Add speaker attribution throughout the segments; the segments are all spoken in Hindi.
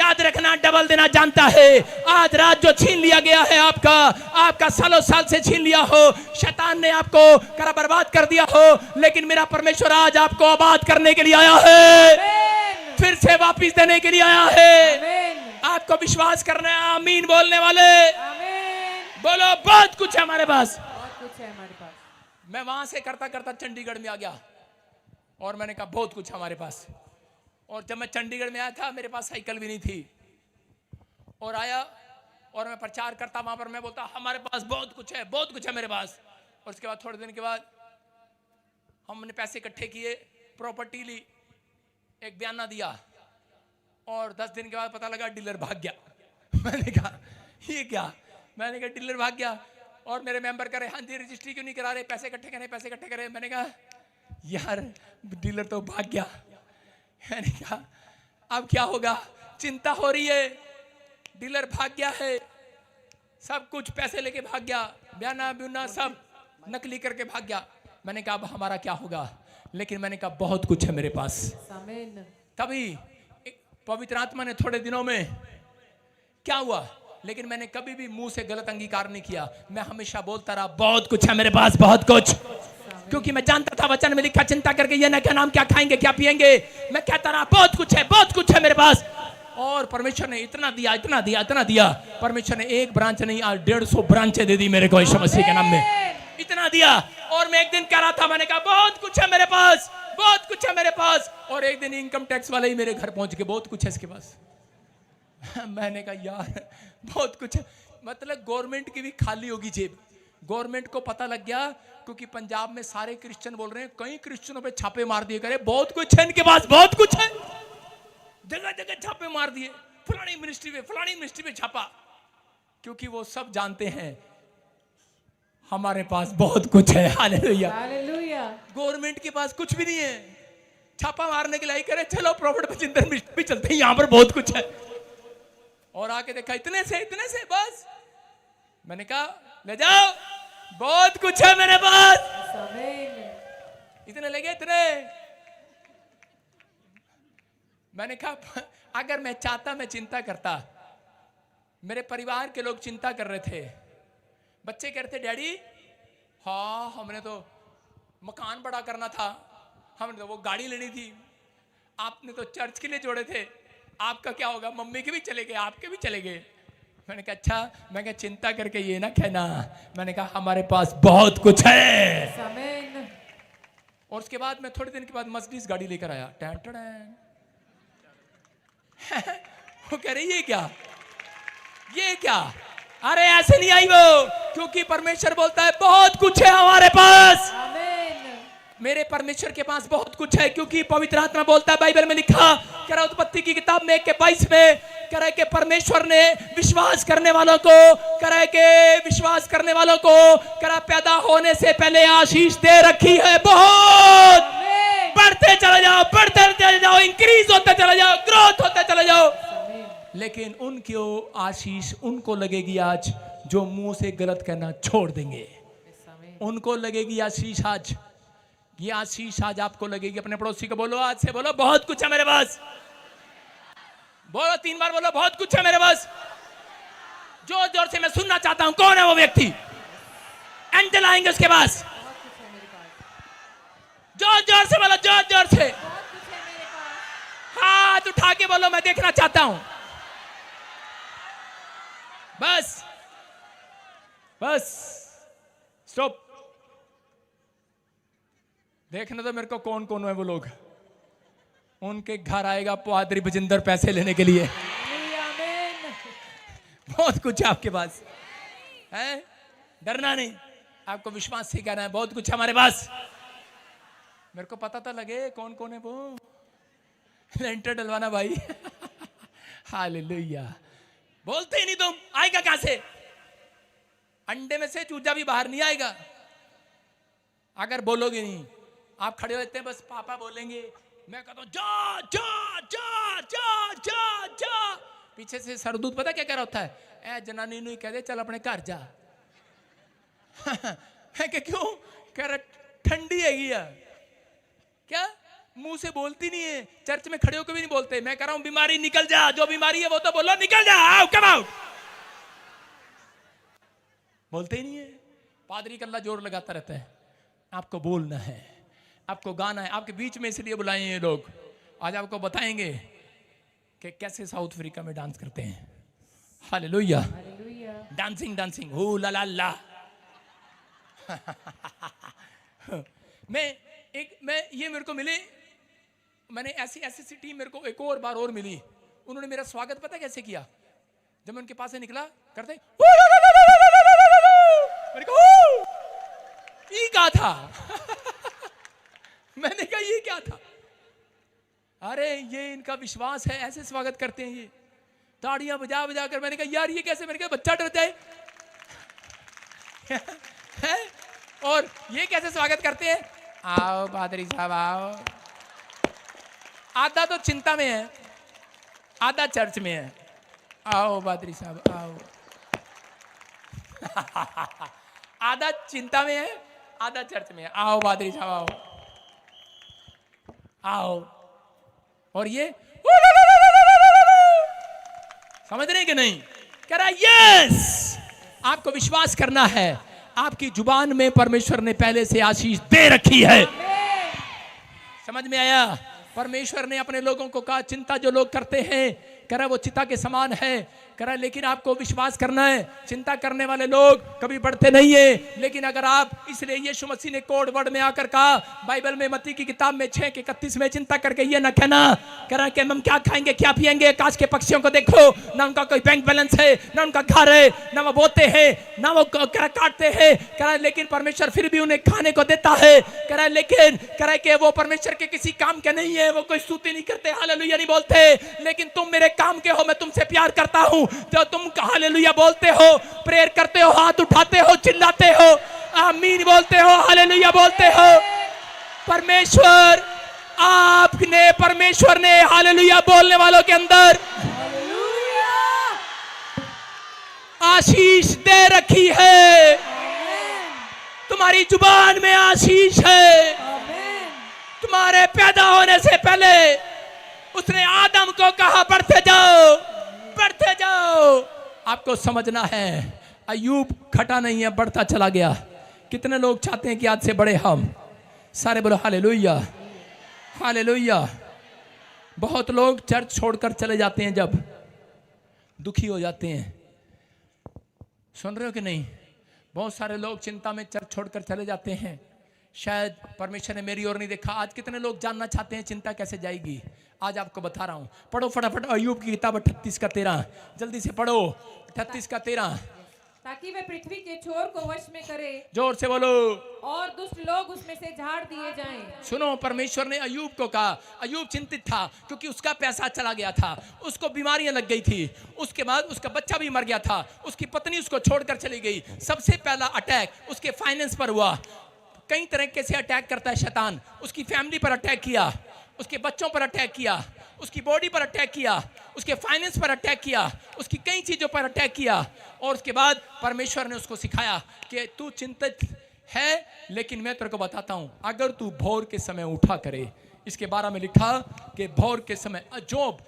Speaker 1: याद रखना डबल देना जानता है। आज रात जो छीन लिया गया है आपका सालों साल से छीन लिया हो, शैतान ने आपको करा बर्बाद कर दिया हो, लेकिन मेरा परमेश्वर आज आपको आबाद करने के लिए आया है, फिर से वापिस देने के लिए आया है। आपको विश्वास करना है। आमीन बोलने वाले बोलो। बहुत कुछ है हमारे पास,
Speaker 2: बहुत कुछ है हमारे पास।
Speaker 1: मैं वहां से करता करता चंडीगढ़ में आ गया और मैंने कहा बहुत कुछ हमारे पास। और जब मैं चंडीगढ़ में आया था मेरे पास साइकिल भी नहीं थी, और आया और मैं प्रचार करता वहां पर, मैं बोलता हमारे पास बहुत कुछ है, बहुत कुछ है मेरे पास। और उसके बाद थोड़े दिन के बाद हमने पैसे इकट्ठे किए, प्रॉपर्टी ली, एक बयाना दिया, और 10 दिन के बाद पता लगा डीलर भाग गया। मैंने कहा ये क्या? मैंने कहा डीलर भाग गया। और मेरे मेंबर करे हाँ जी रजिस्ट्री क्यों नहीं करा रहे, पैसे इकट्ठे करें, पैसे इकट्ठे करें। मैंने कहा यार डीलर तो भाग गया। मैंने कहा अब क्या होगा? चिंता हो रही है, डीलर भाग गया है, सब कुछ पैसे लेके भाग गया, बयाना ब्यूना सब नकली करके भाग गया। मैंने कहा अब हमारा क्या होगा? लेकिन मैंने कहा बहुत कुछ है मेरे पास। तभी पवित्र आत्मा ने थोड़े दिनों में क्या हुआ, लेकिन मैंने कभी भी मुंह से गलत अंगीकार नहीं किया। मैं हमेशा बोलता रहा बहुत कुछ है मेरे पास, बहुत कुछ, क्योंकि मैं जानता था वचन में लिखा चिंता करके ये ना क्या नाम क्या खाएंगे क्या पिएंगे। मैं कहता रहा बहुत कुछ है, बहुत कुछ है मेरे पास। और परमेश्वर ने इतना दिया, इतना दिया, इतना दिया। परमेश्वर ने एक ब्रांच नहीं आज 150 ब्रांचें दे दी मेरे को यीशु मसीह के नाम में, इतना दिया। और मैं एक दिन कह रहा था, मैंने कहा बहुत कुछ है मेरे पास, बहुत कुछ है मेरे पास। और एक दिन इनकम टैक्स वाले ही मेरे घर पहुंच के बहुत कुछ है इसके पास। मैंने कहा यार बहुत कुछ है, मतलब गवर्नमेंट की भी खाली होगी जेब। गवर्नमेंट को पता लग गया, क्योंकि पंजाब में सारे क्रिश्चियन बोल रहे हैं, कई क्रिश्चियनों पे छापे मार दिए, करे बहुत कुछ है इनके पास, बहुत कुछ है, जगह जगह छापे मार दिए, फलानी मिनिस्ट्री पे छापा, क्योंकि वो सब जानते हैं हमारे पास बहुत कुछ है। Hallelujah, hallelujah. गवर्नमेंट के पास कुछ भी नहीं है, छापा मारने के लिए करे चलो प्रॉफिट बचिंदर भी चलते हैं, यहां पर बहुत कुछ है। और आके देखा इतने से बस। मैंने कहा ले जाओ, बहुत कुछ है मेरे पास। इतने लगे इतने। मैंने कहा अगर मैं चाहता, मैं चिंता करता। मेरे परिवार के लोग चिंता कर रहे थे, बच्चे कह रहे थे डैडी हाँ हमने तो मकान बड़ा करना था, हमने तो वो गाड़ी लेनी थी, आपने तो चर्च के लिए जोड़े थे, आपका क्या होगा? मम्मी के भी चले गए, आपके भी चले गए। मैंने कहा अच्छा, मैं क्या चिंता करके ये ना कहना। मैंने कहा हमारे पास बहुत कुछ है। और उसके बाद मैं थोड़े दिन के बाद मर्सिडीज गाड़ी लेकर आया। टैन टैन वो कह रही ये क्या? अरे ऐसे नहीं आई वो, क्योंकि परमेश्वर बोलता है बहुत कुछ है हमारे पास। मेरे परमेश्वर के पास बहुत कुछ है, क्योंकि पवित्र आत्मा बोलता है, बाइबल में लिखा कह रहा उत्पत्ति की किताब में 1:22 में कह रहा है कि परमेश्वर ने विश्वास करने वालों को कह रहा पैदा होने से पहले आशीष दे रखी है। बहुत बढ़ते चले जाओ, इंक्रीज होते चले जाओ, ग्रोथ होते चले जाओ। लेकिन उनकी आशीष उनको लगेगी आज जो मुंह से गलत कहना छोड़ देंगे, उनको लगेगी आशीष आज। ये आशीष आज आपको लगेगी। अपने पड़ोसी को बोलो, आज से बोलो बहुत कुछ है मेरे पास। बोलो 3 बार बोलो बहुत कुछ है मेरे पास। जोर जोर से मैं सुनना चाहता हूं, कौन है वो व्यक्ति? एंजल आएंगे उसके पास। जोर जोर से बोलो, जोर जोर से हाथ उठा के बोलो, मैं देखना चाहता हूं। Bus stop. देखने तो मेरे को कौन कौन है वो लोग। उनके घर आएगा पादरी बजिंदर पैसे लेने के लिए। बहुत कुछ है आपके पास, है डरना नहीं, आपको विश्वास से कहना है बहुत कुछ है हमारे पास। मेरे को पता तो लगे कौन कौन है वो। लेंटर डलवाना भाई। हालेलुया। बोलते ही नहीं तुम, आएगा कहां से? अंडे में से चूजा भी बाहर नहीं आएगा अगर बोलोगे नहीं। आप खड़े रहते हैं, बस पापा बोलेंगे, मैं कहता हूं जा जा जा जा जा जा। पीछे से सरदूत पता क्या कह रहा होता है? ए जनानी नहीं कह दे चल अपने घर जा। मैं क्यों कह रहा ठंडी है क्या? मुंह से बोलती नहीं है, चर्च में खड़े होकर भी नहीं बोलते। मैं कह रहा हूं बीमारी निकल जा, जो बीमारी है वो तो बोलो निकल जा, आओ कम आउट। बोलते ही नहीं है। पादरी कल्ला जोर लगाता रहता है, आपको बोलना है, आपको गाना है। आपके बीच में इसलिए बुलाए ये लोग, आज आपको बताएंगे कि कैसे साउथ अफ्रीका में डांस करते हैं। हालेलुया, डांसिंग डांसिंग हो ला ला ला। मैं ये मेरे को मिले, मैंने ऐसी टीम मेरे को एक और बार और मिली। उन्होंने मेरा स्वागत पता कैसे किया? जब मैं उनके पास से निकला करते मेरे को ये क्या था? मैंने कहा ये क्या था? अरे ये इनका विश्वास है, ऐसे स्वागत करते हैं ये, ताड़ियां बजा बजा कर। मैंने कहा यार ये कैसे? मैंने कहा बच्चा डर जाए और ये कैसे स्वागत करते हैं? आओ पादरी साहब आओ। आधा तो चिंता में है, आधा चर्च में है। आओ पादरी साहब आओ। आधा चिंता में है, आधा चर्च में है। आओ पादरी साहब आओ आओ। और ये समझ रहे कि नहीं? कह रहा यस, आपको विश्वास करना है, आपकी जुबान में परमेश्वर ने पहले से आशीष दे रखी है। समझ में आया? परमेश्वर ने अपने लोगों को कहा चिंता जो लोग करते हैं, कह रहा वो चिता के समान है। कह रहा लेकिन आपको विश्वास करना है, चिंता करने वाले लोग कभी बढ़ते नहीं है। लेकिन अगर आप, इसलिए यीशु मसीह ने कोड वर्ड में आकर कहा बाइबल में मत्ती की किताब में 6:31 में, चिंता करके ये ना कहना, कह रहा कि हम क्या खाएंगे क्या पिएंगे, आकाश के पक्षियों को देखो, ना उनका कोई बैंक बैलेंस है, ना उनका घर है, ना वो बोते हैं, ना वो काटते हैं। कह रहा लेकिन परमेश्वर फिर भी उन्हें खाने को देता है। कह रहा लेकिन कह रहा कि वो परमेश्वर के किसी काम के नहीं है, वो कोई स्तुति नहीं करते, हालेलुया नहीं बोलते। लेकिन तुम मेरे काम के हो, मैं तुमसे प्यार करता हूं। जो तुम हालेलुया बोलते हो, प्रेयर करते हो, हाथ उठाते हो, चिल्लाते हो, आमीन बोलते हो, हालेलुया बोलते हो, परमेश्वर ने हालेलुया बोलने वालों के अंदर आशीष दे रखी है। तुम्हारी जुबान में आशीष है। तुम्हारे पैदा होने से पहले उसने आदम को कहा बढ़ते जाओ, बढ़ते जाओ। आपको समझना है, अय्यूब घटा नहीं है, बढ़ता चला गया। कितने लोग चाहते हैं कि आज से बड़े हम? सारे बोलो हालेलुया, हालेलुया। बहुत लोग चर्च छोड़कर चले जाते हैं जब दुखी हो जाते हैं। सुन रहे हो कि नहीं? बहुत सारे लोग चिंता में चर्च छोड़कर चले जाते हैं, शायद परमेश्वर ने मेरी ओर नहीं देखा। आज कितने लोग जानना चाहते हैं चिंता कैसे जाएगी? आज आपको बता रहा हूं। पढ़ो फटाफट अय्यूब की किताब 38:13, जल्दी से पढ़ो 38:13।
Speaker 2: ताकि वे पृथ्वी के छोर को वश में करे,
Speaker 1: जोर से बोलो,
Speaker 2: और दुष्ट लोग उसमें से झाड़ दिए जाएं।
Speaker 1: सुनो, परमेश्वर ने अय्यूब को कहा। अय्यूब चिंतित था क्योंकि उसका पैसा चला गया था, उसको बीमारियां लग गई थी, उसके बाद उसका बच्चा भी मर गया था, उसकी पत्नी उसको छोड़कर चली गई। सबसे पहला अटैक उसके फाइनेंस पर हुआ। कई तरीके से अटैक करता है शैतान। उसकी फैमिली पर अटैक किया, उसके बच्चों पर अटैक किया, उसकी बॉडी पर अटैक किया, उसके फाइनेंस पर अटैक किया, उसकी कई चीजों पर अटैक किया। और उसके बाद परमेश्वर ने उसको सिखाया कि तू चिंतित है, लेकिन मैं तेरे को बताता हूं, अगर तू भोर के समय उठा करे। इसके बारे में लिखा कि भोर के समय, जोब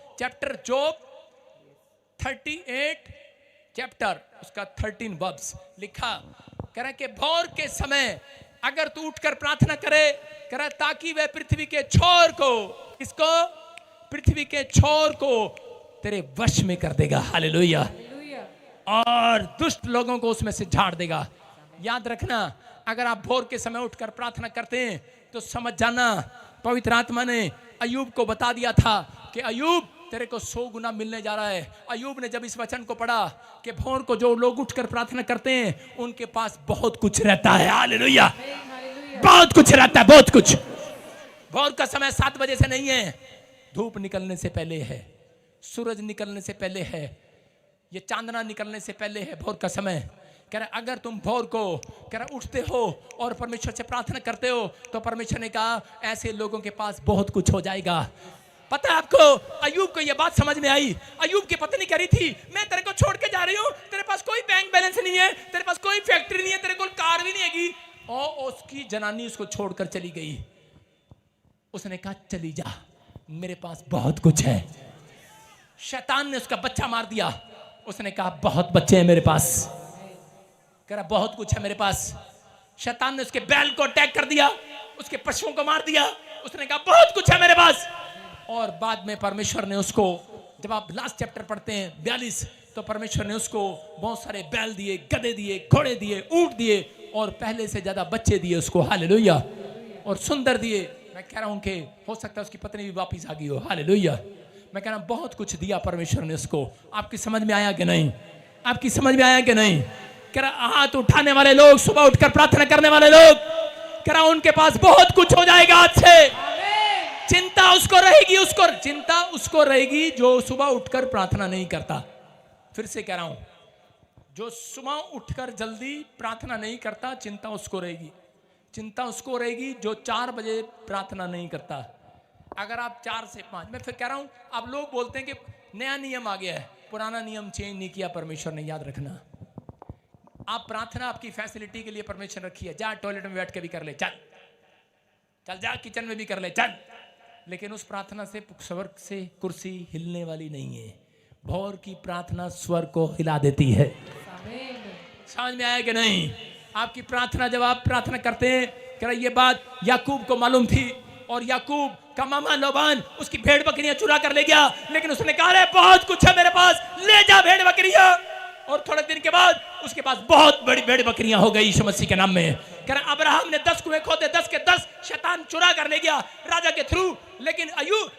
Speaker 1: 38 चैप्टर उसका 13 वर्स लिखा, कह रहा कि भोर के समय अगर तू उठकर प्रार्थना करे, कह रहा ताकि वह पृथ्वी के छोर को, इसको पृथ्वी के छोर को तेरे वश में कर देगा। हालेलुया। और दुष्ट लोगों को उसमें से झाड़ देगा। याद रखना, अगर आप भोर के समय उठकर प्रार्थना करते हैं तो समझ जाना पवित्र आत्मा ने अय्यूब को बता दिया था कि अय्यूब तेरे को 100 गुना मिलने जा रहा है। अय्यूब ने जब इस वचन को पढ़ा कि भोर को जो लोग उठकर प्रार्थना करते हैं उनके पास बहुत कुछ रहता है। हालेलुया, बहुत कुछ रहता है, बहुत कुछ। भोर का समय 7 बजे से नहीं है, धूप निकलने से पहले है, सूरज निकलने से पहले है, ये चांदना निकलने से पहले है भोर का समय। कह रहा अगर तुम भोर को कह रहा उठते हो और परमेश्वर से प्रार्थना करते हो तो परमेश्वर ने कहा ऐसे लोगों के पास बहुत कुछ हो जाएगा। पता है आपको, अय्यूब को यह बात समझ में आई। अय्यूब की पत्नी कह रही थी मैं तेरे को छोड़ के जा रही हूं, तेरे पास कोई बैंक बैलेंस नहीं है, तेरे पास कोई फैक्ट्री नहीं है, तेरे को कार भी नहीं हैगी। और उसकी जनानी उसको छोड़कर चली गई। उसने कहा चली जा, मेरे पास बहुत कुछ है। शैतान ने उसका बच्चा मार दिया। उसने कहा बहुत बच्चे हैं मेरे पास। कह रहा बहुत कुछ है मेरे पास। शैतान ने उसके बैल को अटैक कर दिया, उसके पशुओं को मार दिया। उसने कहा बहुत कुछ है मेरे पास। और बाद में परमेश्वर ने उसको, जब आप लास्ट चैप्टर पढ़ते हैं 42, तो परमेश्वर ने उसको बहुत सारे बैल दिए, गधे दिए, घोड़े दिए, ऊंट दिए और पहले से ज्यादा बच्चे दिए उसको। हालेलुया। और सुंदर दिए। मैं कह रहा हूं कि हो सकता है उसकी पत्नी भी वापस आ गई हो। हालेलुया। मैं कह रहा हूं बहुत कुछ दिया परमेश्वर ने उसको। आपकी समझ में आया कि नहीं? आपकी समझ में आया कि नहीं? कह रहा हाथ उठाने वाले लोग, सुबह उठकर प्रार्थना करने वाले लोग, कह रहा उनके पास बहुत कुछ हो जाएगा आज से। चिंता उसको रहेगी, चिंता उसको रहेगी जो सुबह उठकर प्रार्थना नहीं करता। फिर से कह रहा हूं, जो सुबह उठकर जल्दी प्रार्थना नहीं करता, चिंता उसको रहेगी। चिंता उसको रहेगी जो 4 बजे प्रार्थना नहीं करता। अगर आप 4 से 5, मैं फिर कह रहा हूं, आप लोग बोलते हैं कि नया नियम आ गया है, पुराना नियम चेंज नहीं किया परमेश्वर ने। याद रखना, आप प्रार्थना आपकी फैसिलिटी के लिए परमेश्वर रखी है। जा टॉयलेट में बैठ के भी कर ले, चल चल, जा किचन में भी कर ले, चल। लेकिन उस प्रार्थना से स्वर्ग से कुर्सी हिलने वाली नहीं है। भोर की प्रार्थना स्वर्ग को हिला देती है। समझ में आया कि नहीं? आपकी प्रार्थना, जब आप प्रार्थना करते हैं, कह रहा ये बात याकूब को मालूम थी और याकूब का मामा लोबान उसकी भेड़ बकरियां चुरा कर ले गया, लेकिन उसने कहा रे बहुत कुछ है मेरे पास, ले जा भेड़ बकरियां। और थोड़े दिन के बाद उसके पास बहुत बड़ी भेड़ बकरियां हो गई यीशु मसीह के नाम में। कह रहा अब्राहम ने 10 कुएं खोदे, 10 के 10 शैतान चुरा कर ले गया राजा के थ्रू, लेकिन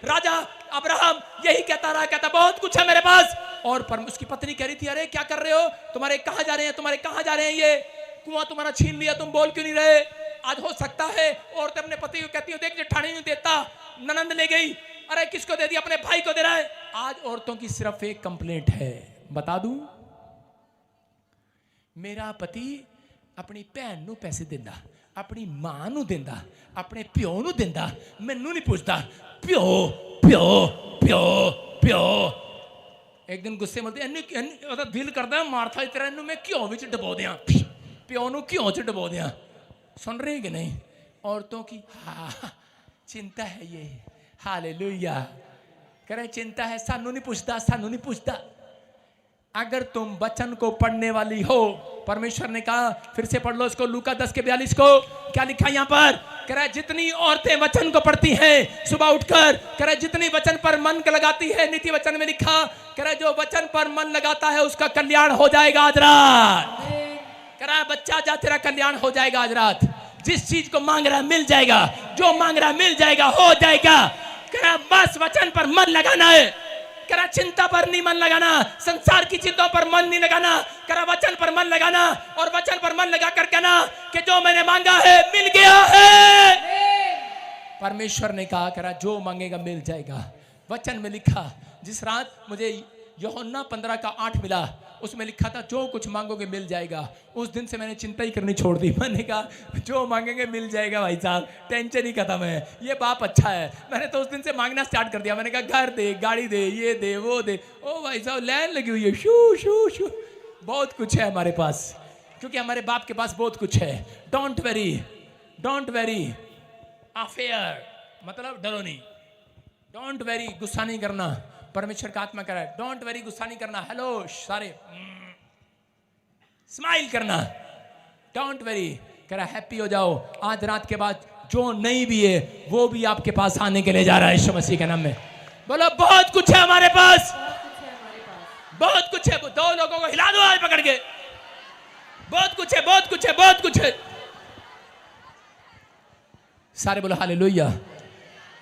Speaker 1: राजा अब्राहम यही कहता रहा, कहता बहुत कुछ है मेरे पास। और उसकी पत्नी कह रही थी अरे क्या कर रहे हो, तुम्हारे कहां जा रहे हैं, तुम्हारे कहां जा रहे हैं, ये कुआं तुम्हारा छीन लिया, तुम बोल क्यों नहीं रहे? आज हो सकता है औरतें अपने पति को कहती हो देख जेठानी नहीं देता, ननंद ले गई, अरे किसको दे दिया, अपने भाई को दे रहा है। आज औरतों की सिर्फ एक कंप्लेंट है, बता दूं, मेरा पति अपनी भैन नू पैसे देंदा, अपनी मां नू देंदा, अपने प्यो नू देंदा, मैनू नहीं पूछता। प्यो प्यो प्यो प्यो। एक दिन गुस्से में दिल करता मारथा तेरा इनू मैं घ्यो विच डबो दियां, प्यो नू घ्यो च डबो दियां। सुन रहे कि नहीं? औरतों की चिंता है ये। हालेलुया। कह रहे चिंता है, सानू नहीं पूछता, सानू नहीं पूछता। अगर तुम वचन को पढ़ने वाली हो, परमेश्वर ने कहा, फिर से पढ़ लो इसको, लूका 10 के 42 को, क्या लिखा यहाँ पर? कह रहा है जितनी औरतें वचन को पढ़ती हैं सुबह उठकर, कह रहा है जितनी वचन पर मन लगाती है, नीति वचन में लिखा, कह रहा है जो वचन पर मन लगाता है उसका कल्याण हो जाएगा आज रात। कह रहा है बच्चा जा, तेरा कल्याण हो जाएगा आज रात। जिस चीज को मांग रहा है मिल जाएगा, जो मांग रहा है मिल जाएगा, हो जाएगा। कह रहा बस वचन पर मन लगाना है। कह रहा चिंता पर नहीं मन लगाना, संसार की चिंताओं पर मन नहीं लगाना, कह रहा वचन पर मन लगाना। और वचन पर मन लगा कर कहना कि जो मैंने मांगा है मिल गया है। परमेश्वर ने कहा, कह रहा जो मांगेगा मिल जाएगा। वचन में लिखा, जिस रात मुझे यूहन्ना 15 का 8 मिला, उसमें लिखा था जो कुछ मांगोगे मिल जाएगा। उस दिन से मैंने चिंता ही करनी छोड़ दी। मैंने कहा जो मांगेंगे मिल जाएगा भाई साहब, टेंशन ही खत्म है, ये बाप अच्छा है। मैंने तो उस दिन से मांगना स्टार्ट कर दिया। मैंने कहा घर दे, गाड़ी दे, ये दे, वो दे। ओ भाई साहब लाइन लगी हुई है, शू शू शू। बहुत कुछ है हमारे पास, क्योंकि हमारे बाप के पास बहुत कुछ है। Don't very, don't very affair, मतलब डरो नहीं। डोंट वेरी, गुस्सा नहीं करना। परमेश्वर का आत्मा कह रहा है डोंट वेरी, गुस्सा नहीं करना। हेलो सारे, स्माइल करना। डोंट वेरी, कह रहा हैप्पी हो जाओ। आज रात के बाद जो नहीं भी है वो भी आपके पास आने के लिए जा रहा है यीशु मसीह के नाम में। बोलो बहुत कुछ है हमारे पास, बहुत कुछ है। 2 लोगों को हिला दो आज पकड़ के, बहुत कुछ है, बहुत कुछ है, बहुत कुछ है। सारे बोलो हालेलुया।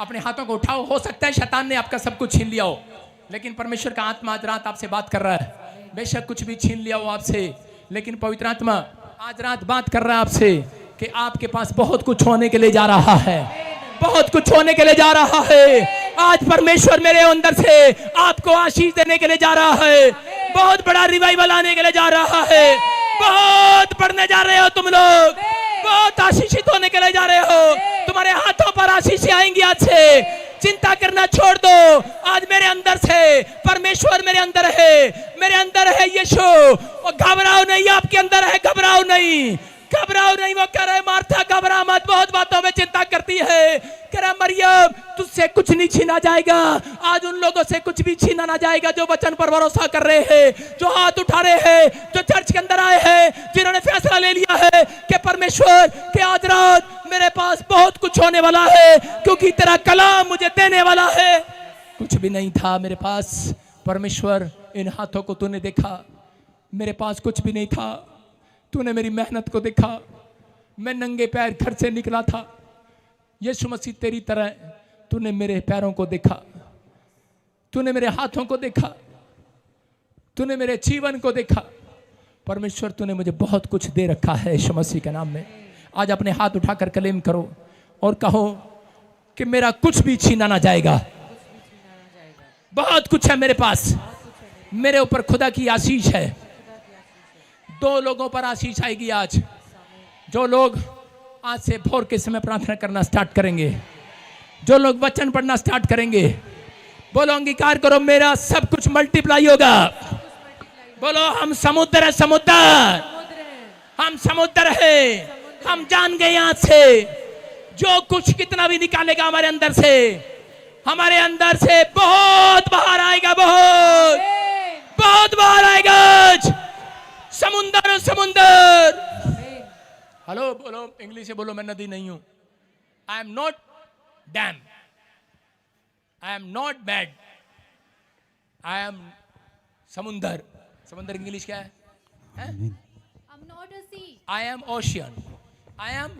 Speaker 1: अपने हाथों को उठाओ। हो सकता है शैतान ने आपका सब कुछ छीन लिया हो, लेकिन परमेश्वर का आत्मा आज रात आपसे बात कर रहा है। बेशक कुछ भी छीन लिया हो आपसे, लेकिन पवित्र आत्मा आज रात बात कर रहा है आपसे कि आपके पास बहुत कुछ होने के लिए जा रहा है, बहुत कुछ होने के लिए जा रहा है। आज परमेश्वर मेरे अंदर से आपको आशीष देने के लिए जा रहा है। बहुत बड़ा रिवाइवल आने के लिए जा रहा है। बहुत बढ़ने जा रहे हो तुम लोग, बहुत आशीषित होने के लिए जा रहे हो। तुम्हारे हाथों पर आशीष आएंगी आज से। चिंता करना छोड़ दो। आज मेरे अंदर से परमेश्वर मेरे अंदर है, मेरे अंदर है यीशु। और घबराओ नहीं, आपके अंदर है, घबराओ नहीं। घबराओ नहीं। वो कह रहे मार्था घबरा मत, बहुत बातों में चिंता करती है। कह रहा मरियम तुझसे कुछ नहीं छीना जाएगा। आज उन लोगों से कुछ भी छीना ना जाएगा जो वचन पर भरोसा कर रहे हैं, जो हाथ उठा रहे हैं, जो चर्च के अंदर आए हैं, जिन्होंने फैसला ले लिया है कि परमेश्वर के आज रात मेरे पास बहुत कुछ होने वाला है, क्योंकि तेरा कलाम मुझे देने वाला है। कुछ भी नहीं था मेरे पास, परमेश्वर इन हाथों को तूने देखा। मेरे पास कुछ भी नहीं था, तूने मेरी मेहनत को देखा। मैं नंगे पैर घर से निकला था। यीशु मसीह तेरी तरह तूने मेरे पैरों को देखा, तूने मेरे हाथों को देखा, तूने मेरे जीवन को देखा। परमेश्वर तूने मुझे बहुत कुछ दे रखा है यीशु मसीह के नाम में। आज अपने हाथ उठाकर क्लेम करो और कहो कि मेरा कुछ भी छीना ना जाएगा। बहुत कुछ है मेरे पास, मेरे ऊपर खुदा की आशीष है। 2 लोगों पर आशीष आएगी आज। जो लोग आज से भोर के समय प्रार्थना करना स्टार्ट करेंगे, जो लोग वचन पढ़ना स्टार्ट करेंगे, बोलो अंगीकार करो मेरा सब कुछ मल्टीप्लाई होगा। बोलो हम समुद्र है, समुद्र हम समुद्र है। हम जान गए आज से जो कुछ कितना भी निकालेगा हमारे अंदर से बहुत बाहर आएगा, बहुत बाहर आएगा। समुंदर समुंदर। हेलो बोलो इंग्लिश से बोलो, मैं नदी नहीं हूं। I am not dam, I am not bad, I am समुंदर। समुंदर इंग्लिश क्या है?
Speaker 3: I'm not a sea.
Speaker 1: I am ocean, I am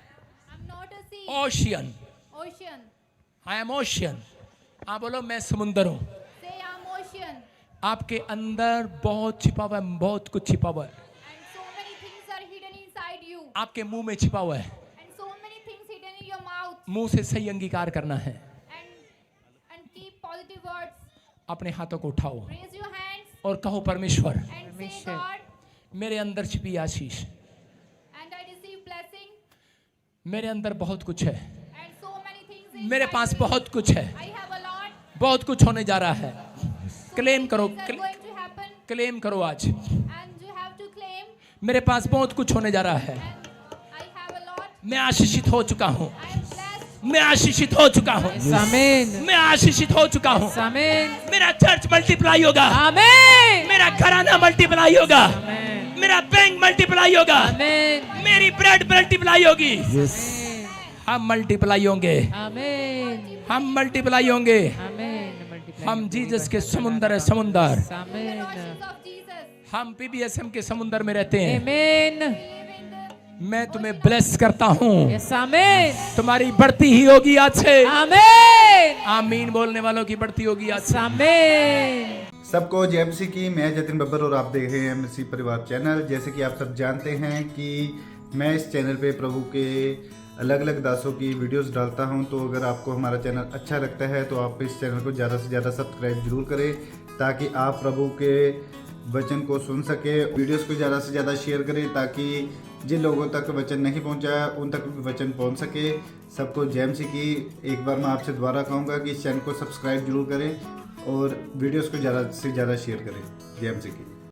Speaker 3: I'm not a sea.
Speaker 1: Ocean,
Speaker 3: Ocean.
Speaker 1: I am ocean. हाँ बोलो मैं समुंदर हूं।
Speaker 3: Say I'm ocean.
Speaker 1: आपके अंदर बहुत छिपा हुआ है, बहुत कुछ छिपा हुआ है।
Speaker 3: And so many things are hidden inside you.
Speaker 1: आपके मुंह में छिपा हुआ है।
Speaker 3: And so many things hidden in your mouth.
Speaker 1: मुंह से सही अंगीकार करना है।
Speaker 3: And keep positive words.
Speaker 1: अपने हाथों को उठाओ
Speaker 3: Raise your hands
Speaker 1: और कहो परमेश्वर
Speaker 3: and say
Speaker 2: Permission.
Speaker 3: God.
Speaker 1: मेरे अंदर छिपी आशीष,
Speaker 3: And I receive blessing.
Speaker 1: मेरे अंदर बहुत कुछ है,
Speaker 3: And so many things inside
Speaker 1: मेरे पास
Speaker 3: me.
Speaker 1: बहुत कुछ है,
Speaker 3: I have a lot.
Speaker 1: बहुत कुछ होने जा रहा है।
Speaker 3: So
Speaker 1: क्लेम
Speaker 3: many
Speaker 1: करो,
Speaker 3: things are going to happen.
Speaker 1: Claim करो आज।
Speaker 3: And you have to claim.
Speaker 1: मेरे पास बहुत कुछ होने जा रहा है।
Speaker 3: And I have a lot.
Speaker 1: मैं आशीषित हो चुका हूँ,
Speaker 3: I am blessed.
Speaker 1: मैं आशीषित हो चुका हूँ,
Speaker 2: आमीन,
Speaker 1: मैं आशीषित हो चुका हूँ।
Speaker 2: आमीन,
Speaker 1: मेरा चर्च मल्टीप्लाई होगा,
Speaker 2: आमीन,
Speaker 1: मेरा घराना मल्टीप्लाई होगा, मेरा बैंक मल्टीप्लाई होगा,
Speaker 2: आमीन,
Speaker 1: मेरी ब्रेड मल्टीप्लाई होगी। हम मल्टीप्लाई होंगे,
Speaker 2: आमीन,
Speaker 1: हम मल्टीप्लाई होंगे।
Speaker 2: आमीन।
Speaker 1: हम जीसस के समुंदर है, समुंदर।
Speaker 2: आमीन,
Speaker 3: Oceans of Jesus.
Speaker 1: हम पीबीएसएम के समुंदर में रहते हैं।
Speaker 2: आमीन,
Speaker 3: Live in the
Speaker 1: मैं तुम्हें ब्लेस करता हूँ,
Speaker 2: यस, आमीन,
Speaker 1: तुम्हारी बढ़ती ही होगी आज से।
Speaker 2: आमीन,
Speaker 1: आमीन बोलने वालों की बढ़ती होगी आज से।
Speaker 2: आमीन।
Speaker 4: सबको जय मसीह की। मैं जतिन बब्बर और आप देख रहे हैं मसीह परिवार चैनल। जैसे कि आप सब जानते हैं कि मैं इस चैनल पे प्रभु के अलग अलग दासों की वीडियोस डालता हूं, तो अगर आपको हमारा चैनल अच्छा लगता है तो आप इस चैनल को ज़्यादा से ज़्यादा सब्सक्राइब जरूर करें, ताकि आप प्रभु के वचन को सुन सके। वीडियोस को ज़्यादा से ज़्यादा शेयर करें, ताकि जिन लोगों तक वचन नहीं पहुंचा उन तक भी वचन पहुंच सके। सबको जय मसीह की। एक बार मैं आपसे दोबारा कहूँगा कि इस चैनल को सब्सक्राइब जरूर करें और वीडियोस को ज़्यादा से ज़्यादा शेयर करें। जय मसीह की।